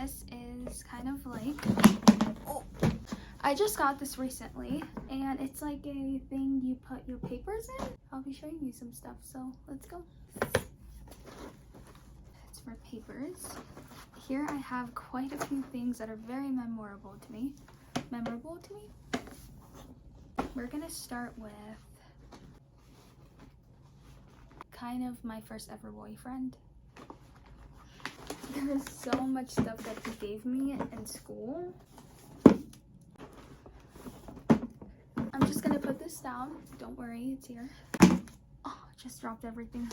This is kind of like, oh, I just got this recently, and it's like a thing you put your papers in. I'll be showing you some stuff, so let's go. It's for papers. Here I have quite a few things that are very memorable to me. We're gonna start with kind of my first ever boyfriend. There is so much stuff that he gave me in school. I'm just gonna put this down. Don't worry, it's here. Oh, just dropped everything.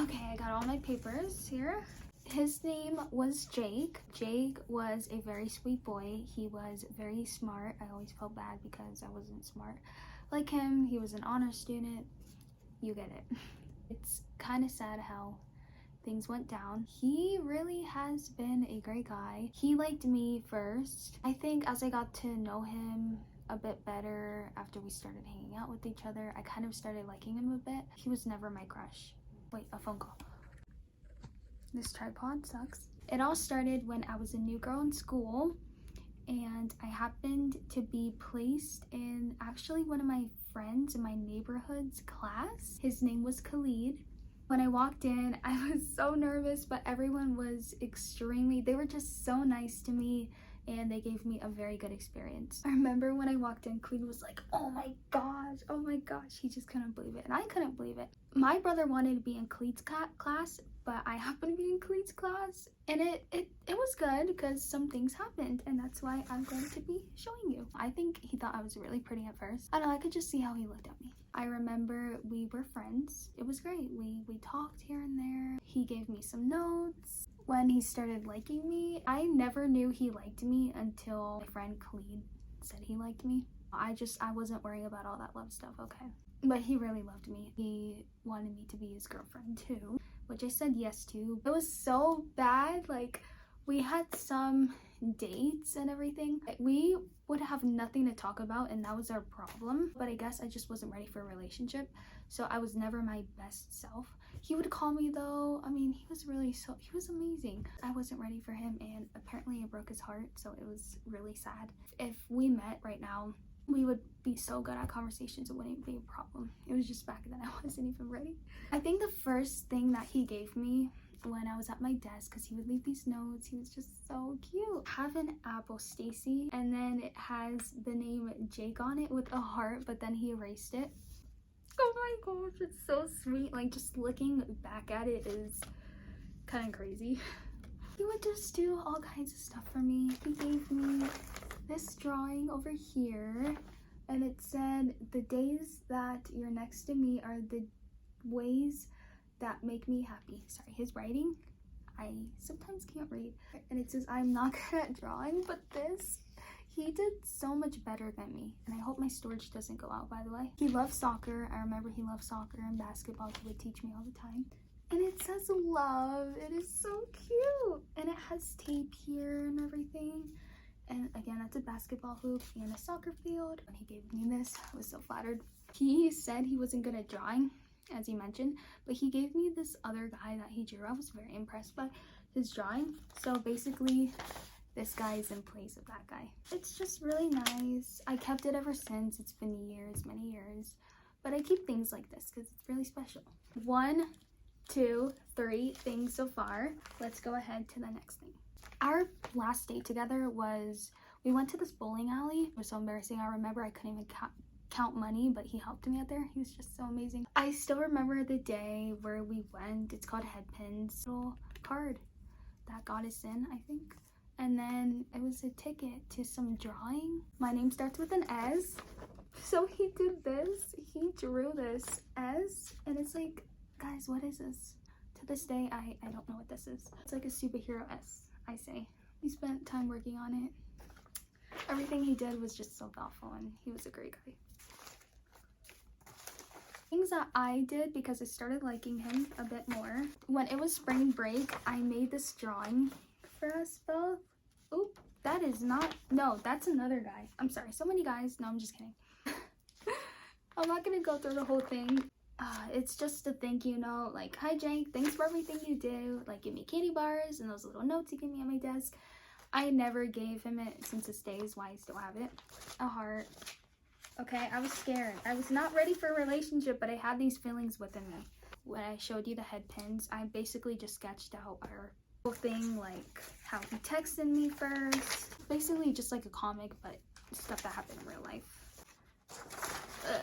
Okay, I got all my papers here. His name was Jake. Jake was a very sweet boy. He was very smart. I always felt bad because I wasn't smart like him. He was an honor student. You get it. It's kind of sad how things went down. He really has been a great guy. He liked me first. I think as I got to know him a bit better after we started hanging out with each other, I kind of started liking him a bit. He was never my crush. Wait, a phone call. This tripod sucks. It all started when I was a new girl in school, and I happened to be placed in actually one of my friends in my neighborhood's class. His name was Khalid. When I walked in, I was so nervous, but everyone was they were just so nice to me, and they gave me a very good experience. I remember when I walked in, Khalid was like, oh my gosh, he just couldn't believe it, and I couldn't believe it. My brother wanted to be in Khalid's class, but I happened to be in Khalid's class, and it was good because some things happened, and that's why I'm going to be showing you. I think he thought I was really pretty at first. I don't know, I could just see how he looked at me. I remember we were friends. It was great. We talked here and there. He gave me some notes. When he started liking me, I never knew he liked me until my friend Khalid said he liked me. I wasn't worrying about all that love stuff, okay? But he really loved me. He wanted me to be his girlfriend too, which I said yes to. It was so bad, like we had some dates and everything. We would have nothing to talk about, and that was our problem. But I guess I just wasn't ready for a relationship, so I was never my best self. He would call me though. I mean, he was amazing. I wasn't ready for him, and apparently it broke his heart, so it was really sad. If we met right now, we would be so good at conversations, it wouldn't be a problem. It was just back then I wasn't even ready. I think the first thing that he gave me when I was at my desk, because he would leave these notes, he was just so cute. I have an apple, Stacy, and then it has the name Jake on it with a heart, but then he erased it. Oh my gosh, it's so sweet. Like, just looking back at it is kind of crazy. He would just do all kinds of stuff for me. He gave me this drawing over here, and it said, the days that you're next to me are the ways that make me happy. Sorry, his writing, I sometimes can't read. And it says, I'm not good at drawing, but this, he did so much better than me. And I hope my storage doesn't go out, by the way. He loved soccer. I remember he loved soccer and basketball. He would teach me all the time. And it says love. It is so cute. And it has tape here and everything. And again, that's a basketball hoop and a soccer field. When he gave me this, I was so flattered. He said he wasn't good at drawing, as he mentioned, but he gave me this other guy that he drew. I was very impressed by his drawing. So basically, this guy is in place of that guy. It's just really nice. I kept it ever since. It's been years, many years. But I keep things like this because it's really special. 1, 2, 3 things so far. Let's go ahead to the next thing. Our last date together was, we went to this bowling alley. It was so embarrassing. I remember I couldn't even count money, but he helped me out there. He was just so amazing. I still remember the day where we went. It's called Headpins. Little card that got us in, I think. And then it was a ticket to some drawing. My name starts with an S. So he did this. He drew this S, and it's like, guys, what is this? To this day, I don't know what this is. It's like a superhero S, I say. We spent time working on it. Everything he did was just so thoughtful, and he was a great guy. Things that I did because I started liking him a bit more. When it was spring break, I made this drawing for us both. Oop, that is not, no, that's another guy. I'm sorry, so many guys. No, I'm just kidding. I'm not gonna go through the whole thing. It's just a thank you note, like, hi Jake, thanks for everything you do, like, give me candy bars and those little notes he gave me at my desk. I never gave him it since this day is why I still have it. A heart. Okay, I was scared. I was not ready for a relationship, but I had these feelings within me. When I showed you the head pins, I basically just sketched out our whole thing, like how he texted me first. Basically just like a comic, but stuff that happened in real life. Ugh.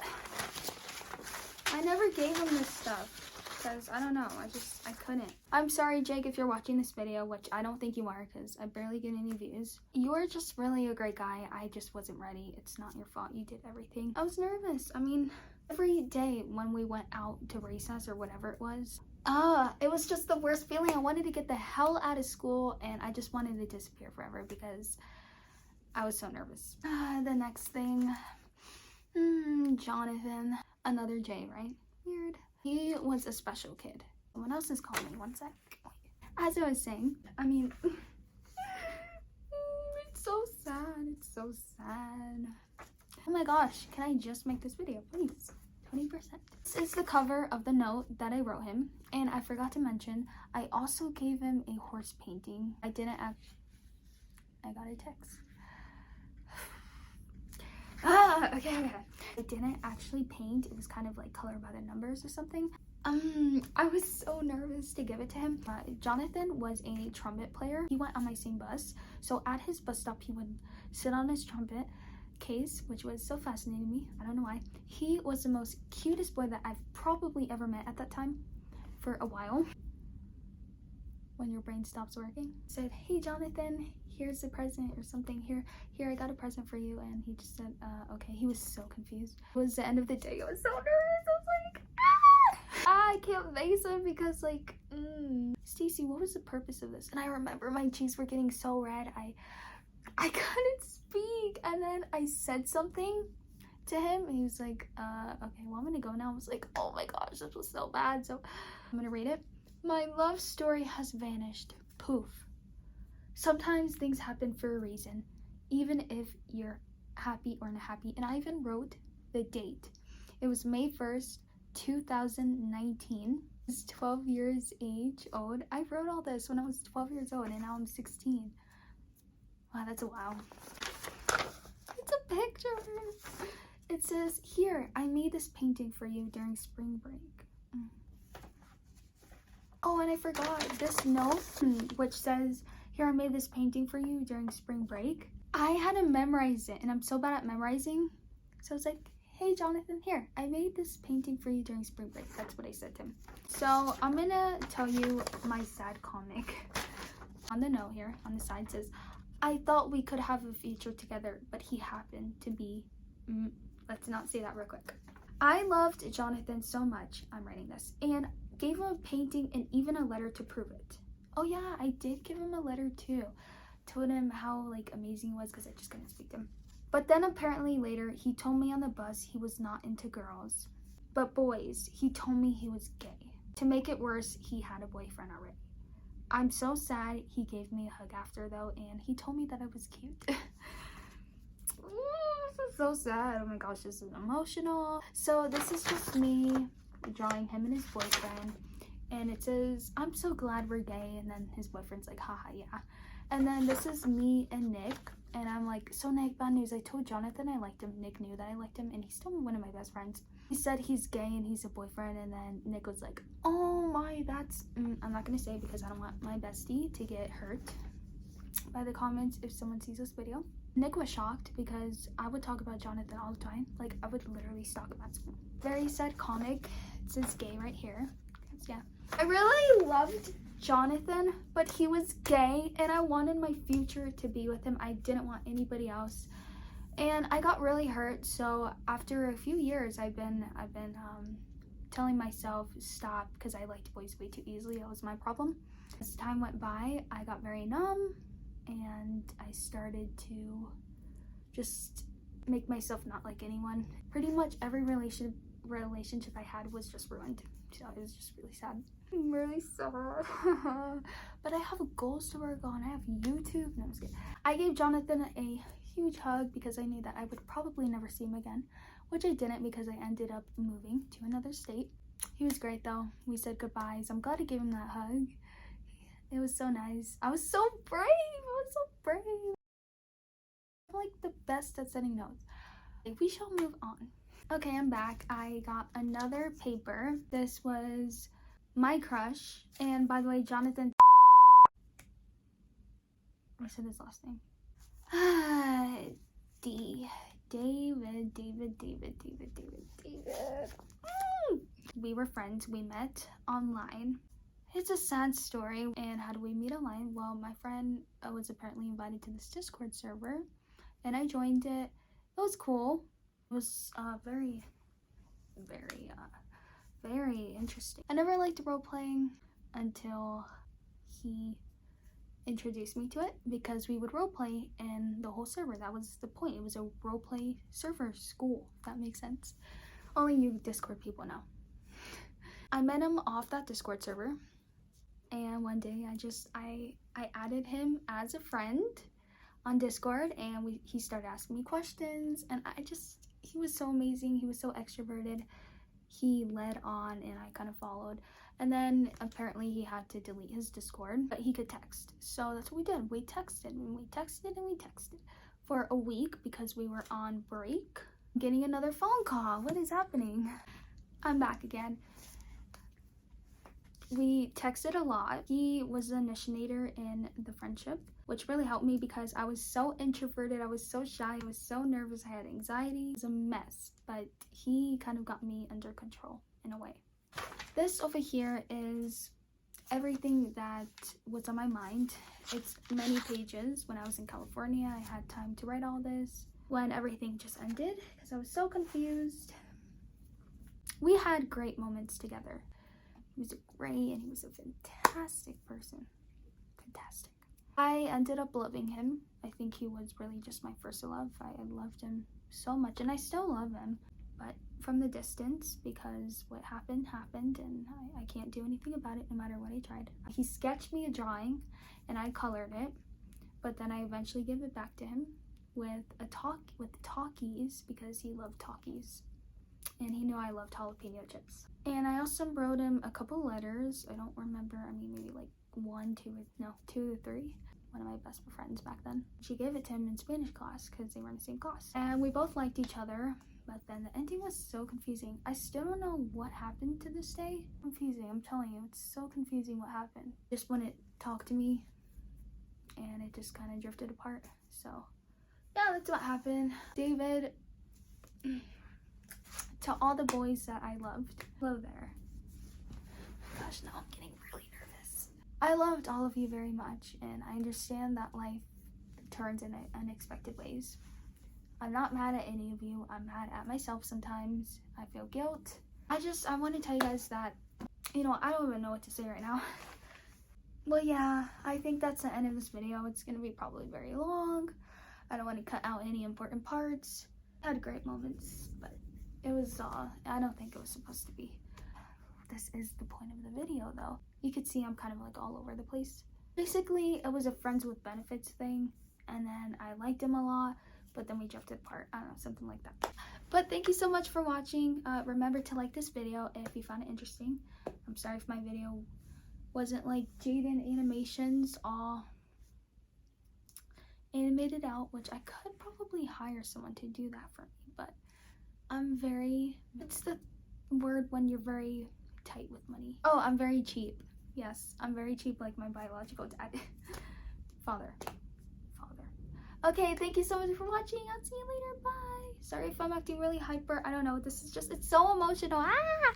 I never gave him this stuff because I don't know, I couldn't. I'm sorry, Jake, if you're watching this video, which I don't think you are because I barely get any views. You're just really a great guy. I just wasn't ready. It's not your fault. You did everything. I was nervous. I mean, every day when we went out to recess or whatever it was, it was just the worst feeling. I wanted to get the hell out of school and I just wanted to disappear forever because I was so nervous. The next thing, Jonathan. Another J, right? Weird. He was a special kid. Someone else is calling me. One sec. As I was saying, I mean, it's so sad. It's so sad. Oh my gosh, can I just make this video, please? 20%. This is the cover of the note that I wrote him. And I forgot to mention, I also gave him a horse painting. I got a text. Okay. I didn't actually paint. It was kind of like color by the numbers or something. I was so nervous to give it to him. Jonathan was a trumpet player. He went on my same bus. So at his bus stop, he would sit on his trumpet case, which was so fascinating to me. I don't know why. He was the most cutest boy that I've probably ever met at that time for a while. When your brain stops working. Said, hey Jonathan, here's a present or something. Here, I got a present for you. And he just said, okay. He was so confused. It was the end of the day. I was so nervous. I was like, I can't face him because like, Stacy, what was the purpose of this? And I remember my cheeks were getting so red. I couldn't speak. And then I said something to him and he was like, okay, well, I'm gonna go now. I was like, oh my gosh, this was so bad. So I'm gonna read it. My love story has vanished. Poof. Sometimes things happen for a reason, even if you're happy or unhappy. And I even wrote the date. It was May 1st, 2019. I was 12 years old. I wrote all this when I was 12 years old and now I'm 16. Wow, that's a wow. It's a picture. It says, here, I made this painting for you during spring break. Oh, and I forgot this note, which says, here, I made this painting for you during spring break. I had to memorize it, and I'm so bad at memorizing. So I was like, hey, Jonathan, here, I made this painting for you during spring break. That's what I said to him. So I'm going to tell you my sad comic. On the note here, on the side says, I thought we could have a future together, but he happened to be, let's not say that real quick. I loved Jonathan so much, I'm writing this, and gave him a painting and even a letter to prove it. Oh yeah, I did give him a letter too. Told him how like amazing he was because I just couldn't speak to him. But then apparently later he told me on the bus he was not into girls, but boys. He told me he was gay. To make it worse, he had a boyfriend already. I'm so sad. He gave me a hug after though, and he told me that I was cute. Ooh, this is so sad. Oh my gosh, this is emotional. So this is just me drawing him and his boyfriend, and it says, I'm so glad we're gay, and then his boyfriend's like, haha, yeah. And then this is me and Nick, and I'm like, so Nick, bad news, I told Jonathan I liked him. Nick knew that I liked him, and he's still one of my best friends. He said he's gay and he's a boyfriend, and then Nick was like, oh my, that's I'm not gonna say because I don't want my bestie to get hurt by the comments if someone sees this video. Nick was shocked because I would talk about Jonathan all the time. Like, I would literally stalk him at school. Very sad comic. It says gay right here. Yeah. I really loved Jonathan, but he was gay and I wanted my future to be with him. I didn't want anybody else. And I got really hurt. So after a few years, I've been telling myself stop because I liked boys way too easily. That was my problem. As time went by, I got very numb and I started to just make myself not like anyone. Pretty much every relationship I had was just ruined. So it was just really sad. I'm really sad. But I have goals to work on. I have YouTube. No, I'm just kidding. I gave Jonathan a huge hug because I knew that I would probably never see him again, which I didn't because I ended up moving to another state. He was great though. We said goodbyes. I'm glad to give him that hug. It was so nice. I was so brave. I was so brave. I'm like the best at setting notes. We shall move on. Okay, I'm back. I got another paper. This was my crush. And by the way, Jonathan. I said his last name. David. We were friends. We met online. It's a sad story. And how do we meet online? Well, my friend was apparently invited to this Discord server, and I joined it. It was cool. It was very interesting. I never liked role playing until he introduced me to it, because we would role play in the whole server. That was the point. It was a role play server school, if that makes sense. Only you Discord people know. I met him off that Discord server, and one day I added him as a friend on Discord, and he started asking me questions, and he was so amazing. He was so extroverted. He led on and I kind of followed. And then apparently he had to delete his Discord, but he could text. So that's what we did. We texted and we texted and we texted for a week because we were on break. Getting another phone call. What is happening? I'm back again. We texted a lot. He was the initiator in the friendship, which really helped me because I was so introverted. I was so shy. I was so nervous. I had anxiety. It was a mess, but he kind of got me under control in a way. This over here is everything that was on my mind. It's many pages. When I was in California, I had time to write all this. When everything just ended, because I was so confused. We had great moments together. He was great and he was a fantastic person. Fantastic. I ended up loving him. I think he was really just my first love. I loved him so much, and I still love him, but from the distance, because what happened, and I can't do anything about it no matter what I tried. He sketched me a drawing and I colored it, but then I eventually gave it back to him with Talkies, because he loved Talkies. And he knew I loved jalapeno chips. And I also wrote him a couple letters. I don't remember, I mean, maybe like 2 or 3. One of my best friends back then. She gave it to him in Spanish class because they were in the same class. And we both liked each other, but then the ending was so confusing. I still don't know what happened to this day. Confusing, I'm telling you, it's so confusing what happened. Just wouldn't talk to me, and it just kind of drifted apart. So yeah, that's what happened. David, to all the boys that I loved, hello there. Gosh, now I'm getting really nervous. I loved all of you very much, and I understand that life turns in unexpected ways. I'm not mad at any of you. I'm mad at myself sometimes. I feel guilt. I want to tell you guys that, I don't even know what to say right now. Well, yeah, I think that's the end of this video. It's going to be probably very long. I don't want to cut out any important parts. I had great moments, but it was, I don't think it was supposed to be. This is the point of the video, though. You could see I'm kind of like all over the place. Basically, it was a friends with benefits thing, and then I liked him a lot, but then we drifted apart. I don't know, something like that. But thank you so much for watching. Remember to like this video if you found it interesting. I'm sorry if my video wasn't like Jaden Animations all animated out, which I could probably hire someone to do that for me, but it's the word when you're very tight with money. Oh, I'm very cheap. Yes, I'm very cheap, like my biological dad. Father. Okay, thank you so much for watching. I'll see you later. Bye. Sorry if I'm acting really hyper. I don't know. It's so emotional. Ah!